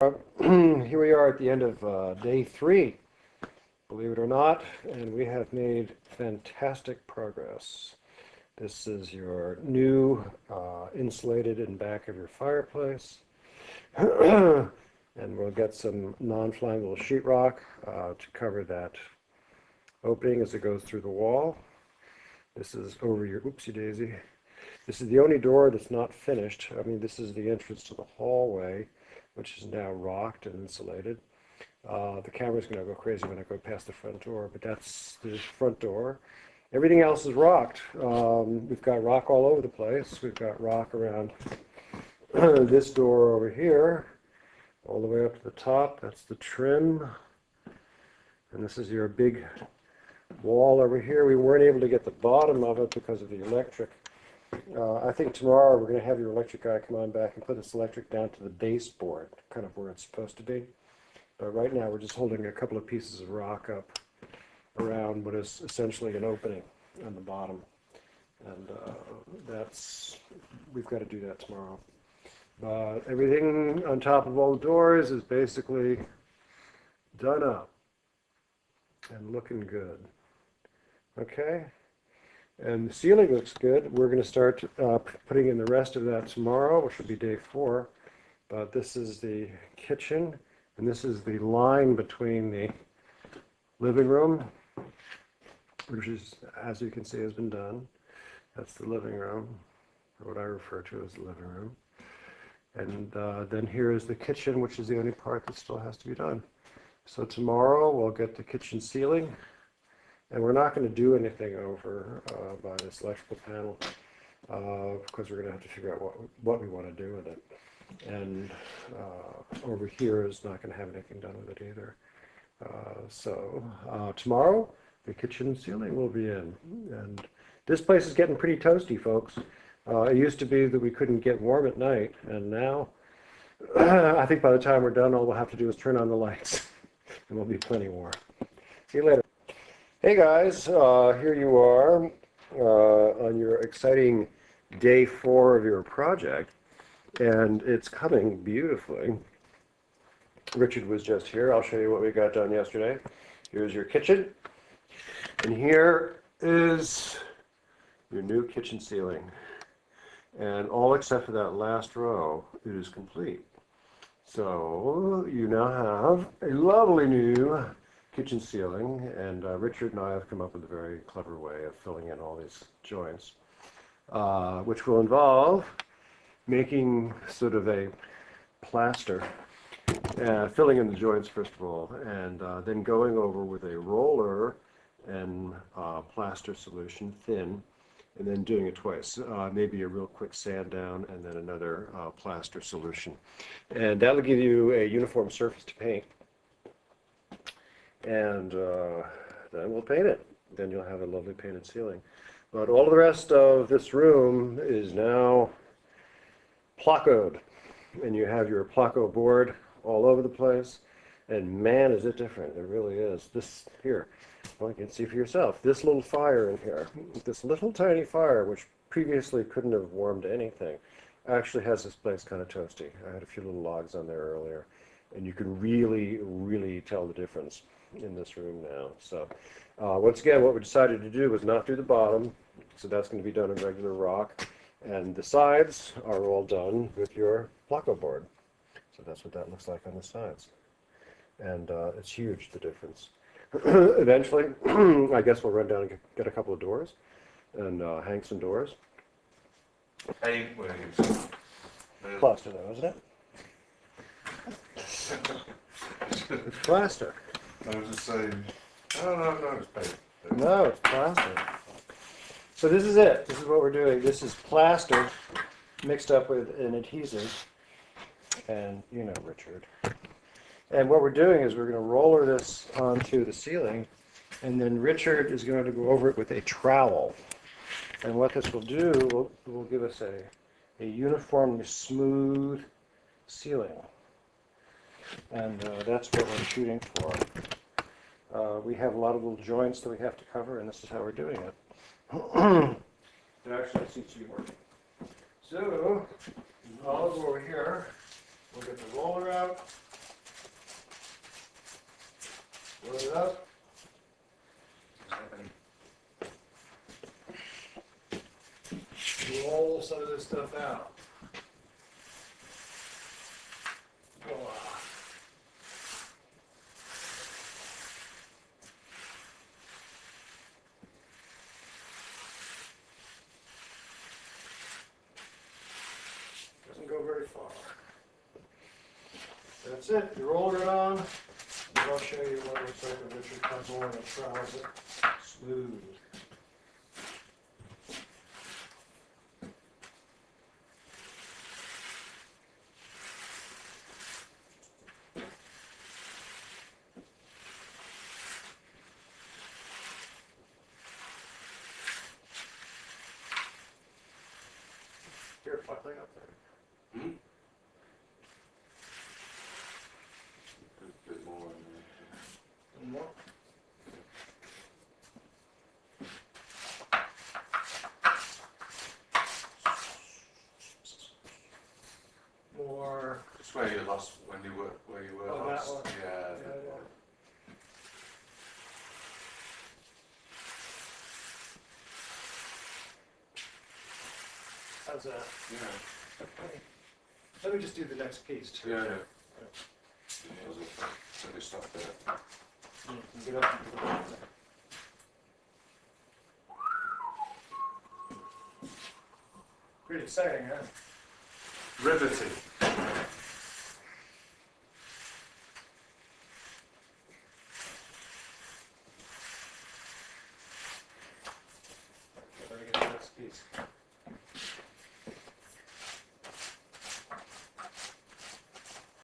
Here we are at the end of day 3, believe it or not, and we have made fantastic progress. This is your new insulated in back of your fireplace, and we'll get some non-flammable sheetrock to cover that opening as it goes through the wall. This is over your, oopsie daisy. This is the only door that's not finished. I mean, this is the entrance to the hallway, which is now rocked and insulated. The camera's going to go crazy when I go past the front door, but that's the front door. Everything else is rocked. We've got rock all over the place. We've got rock around this door over here, all the way up to the top. That's the trim. And this is your big wall over here. We weren't able to get the bottom of it because of the electric. I think tomorrow we're going to have your electric guy come on back and put this electric down to the baseboard, kind of where it's supposed to be. But right now we're just holding a couple of pieces of rock up around what is essentially an opening on the bottom. And we've got to do that tomorrow. But everything on top of all the doors is basically done up and looking good. Okay? And the ceiling looks good. We're going to start putting in the rest of that tomorrow, which will be day 4. But this is the kitchen, and this is the line between the living room, which is, as you can see, has been done. That's the living room, or what I refer to as the living room. And then here is the kitchen, which is the only part that still has to be done. So tomorrow we'll get the kitchen ceiling. And we're not going to do anything over by this electrical panel because we're going to have to figure out what we want to do with it. And over here is not going to have anything done with it either. So tomorrow, the kitchen ceiling will be in. And this place is getting pretty toasty, folks. It used to be that we couldn't get warm at night. And now, I think by the time we're done, all we'll have to do is turn on the lights. And we'll be plenty warm. See you later. Hey guys, here you are on your exciting day 4 of your project, and it's coming beautifully. Richard was just here. I'll show you what we got done yesterday. Here's your kitchen, and here is your new kitchen ceiling. And all except for that last row, it is complete. So you now have a lovely new kitchen ceiling, and Richard and I have come up with a very clever way of filling in all these joints, which will involve making sort of a plaster, filling in the joints first of all, and then going over with a roller and plaster solution, thin, and then doing it twice, maybe a real quick sand down and then another plaster solution. And that'll give you a uniform surface to paint. And then we'll paint it. Then you'll have a lovely painted ceiling. But all the rest of this room is now placoed. And you have your placo board all over the place. And man, is it different. It really is. This here, well, you can see for yourself. This little fire in here, this little tiny fire, which previously couldn't have warmed anything, actually has this place kind of toasty. I had a few little logs on there earlier. And you can really, really tell the difference in this room now. So once again, what we decided to do was not do the bottom, so that's going to be done in regular rock, and the sides are all done with your placo board. So that's what that looks like on the sides, and it's huge, the difference. Eventually, I guess we'll run down and get a couple of doors and hang some doors. Hey, Williams. Plaster though, isn't it? It's plaster. I was just saying, no, it's paint. No, it's plaster. So this is it. This is what we're doing. This is plaster mixed up with an adhesive. And you know, Richard. And what we're doing is we're going to roller this onto the ceiling, and then Richard is going to go over it with a trowel. And what this will do will give us a uniformly smooth ceiling. And that's what we're shooting for. We have a lot of little joints that we have to cover, and this is how we're doing it. It actually seems to be working. So, I'll go over here. We'll get the roller out. Load it up. Roll some of this stuff out. Voila. Doesn't go very far. That's it. You roll it on. I'll show you what it looks like when Richard comes along and tries it. Smooth. Here, put thing up there. Hmm? A bit more in there. One more. More. It's where you lost when you were Oh, that lost. one. Yeah. Yeah. How's that? Yeah. Let me just do the next piece too. Yeah. So they stop there. Get up and put it on there. Pretty exciting, huh? Riveting.